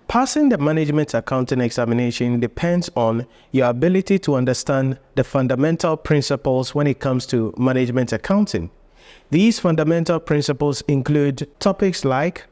Passing the management accounting examination depends on your ability to understand the fundamental principles when it comes to management accounting. These fundamental principles include topics like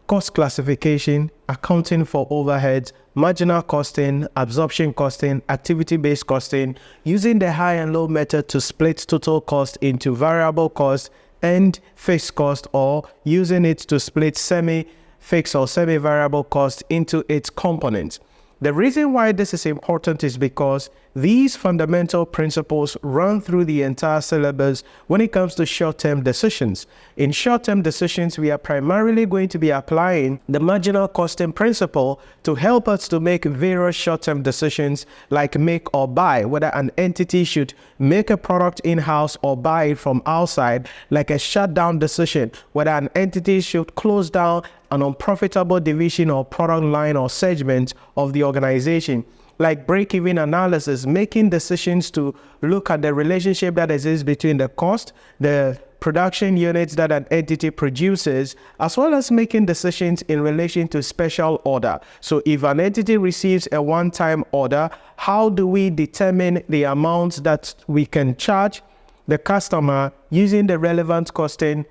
cost classification, accounting for overheads, marginal costing, absorption costing, activity-based costing, using the high and low method to split total cost into variable cost and fixed cost, or using it to split semi-fixed or semi-variable cost into its components. The reason why this is important is because these fundamental principles run through the entire syllabus when it comes to short-term decisions. In short-term decisions, we are primarily going to be applying the marginal costing principle to help us to make various short-term decisions like make or buy, whether an entity should make a product in-house or buy it from outside, like a shutdown decision, whether an entity should close down an unprofitable division or product line or segment of the organization, like break-even analysis, making decisions to look at the relationship that exists between the cost, the production units that an entity produces, as well as making decisions in relation to special order. So if an entity receives a one-time order, how do we determine the amount that we can charge the customer using the relevant costing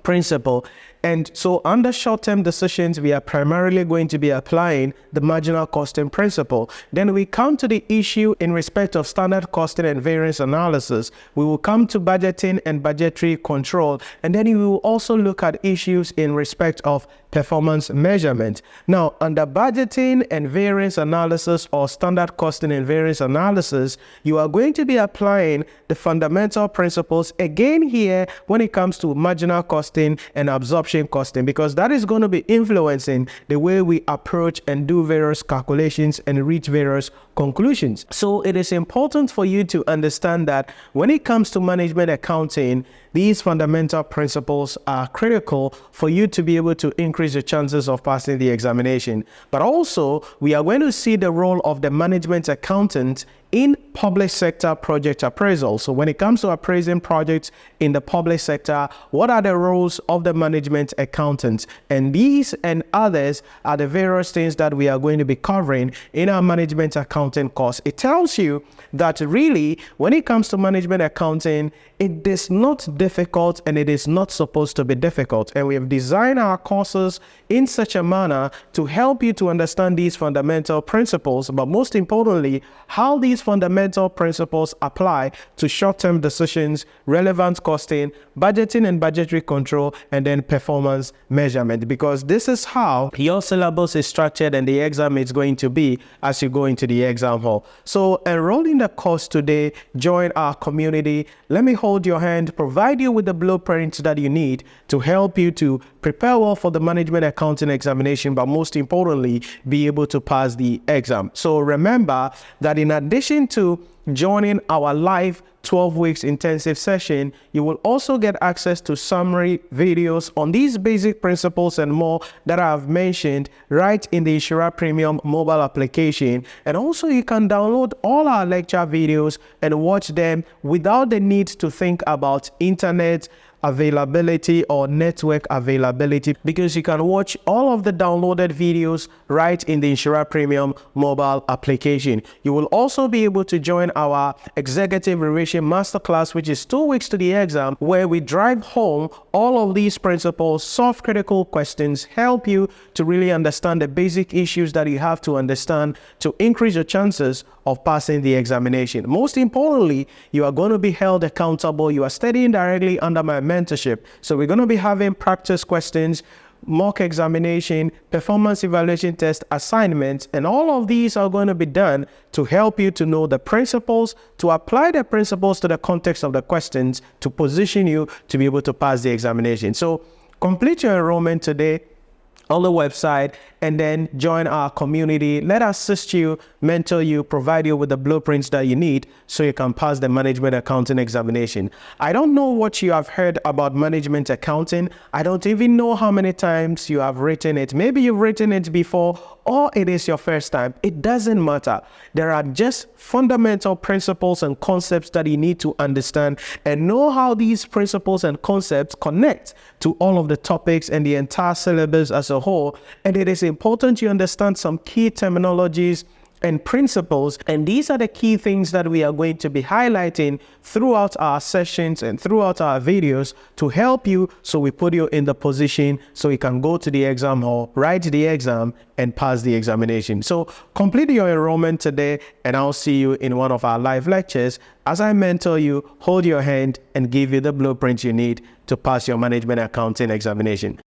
principle? And so under short-term decisions, we are primarily going to be applying the marginal costing principle. Then we come to the issue in respect of standard costing and variance analysis. We will come to budgeting and budgetary control. And then we will also look at issues in respect of performance measurement. Now, under budgeting and variance analysis, or standard costing and variance analysis, you are going to be applying the fundamental principles again here when it comes to marginal costing and absorption costing, because that is going to be influencing the way we approach and do various calculations and reach various conclusions. So it is important for you to understand that when it comes to management accounting, these fundamental principles are critical for you to be able to increase the chances of passing the examination. But also, we are going to see the role of the management accountant in public sector project appraisal. So when it comes to appraising projects in the public sector, what are the roles of the management accountant? And these and others are the various things that we are going to be covering in our management accounting course. It tells you that really, when it comes to management accounting, it is not difficult and it is not supposed to be difficult. And we have designed our courses in such a manner to help you to understand these fundamental principles, but most importantly, how these fundamental principles apply to short-term decisions, relevant costing, budgeting and budgetary control, and then performance measurement, because this is how your syllabus is structured and the exam is going to be as you go into the exam hall. So enroll in the course today, join our community. Let me hold your hand, provide you with the blueprints that you need to help you to prepare well for the management accounting examination, but most importantly, be able to pass the exam. So remember that in addition to joining our live 12 weeks intensive session, you will also get access to summary videos on these basic principles and more that I have mentioned right in the Nhyira Premium mobile application. And also you can download all our lecture videos and watch them without the need to think about internet availability or network availability, because you can watch all of the downloaded videos right in the Nhyira Premium mobile application. You will also be able to join our executive revision masterclass, which is 2 weeks to the exam, where we drive home all of these principles, solve critical questions, help you to really understand the basic issues that you have to understand to increase your chances of passing the examination. Most importantly, you are going to be held accountable. You are studying directly under my mentorship. So we're going to be having practice questions, mock examination, performance evaluation test, assignments, and all of these are going to be done to help you to know the principles, to apply the principles to the context of the questions, to position you to be able to pass the examination. So complete your enrollment today on the website and then join our community. Let us assist you, mentor you, provide you with the blueprints that you need so you can pass the management accounting examination. I don't know what you have heard about management accounting. I don't even know how many times you have written it. Maybe you've written it before, or it is your first time. It doesn't matter. There are just fundamental principles and concepts that you need to understand and know how these principles and concepts connect to all of the topics and the entire syllabus as a whole. And it is important you understand some key terminologies and principles, and these are the key things that we are going to be highlighting throughout our sessions and throughout our videos to help you, so we put you in the position so you can go to the exam hall, write the exam, and pass the examination. So complete your enrollment today, and I'll see you in one of our live lectures as I mentor you, hold your hand, and give you the blueprint you need to pass your management accounting examination.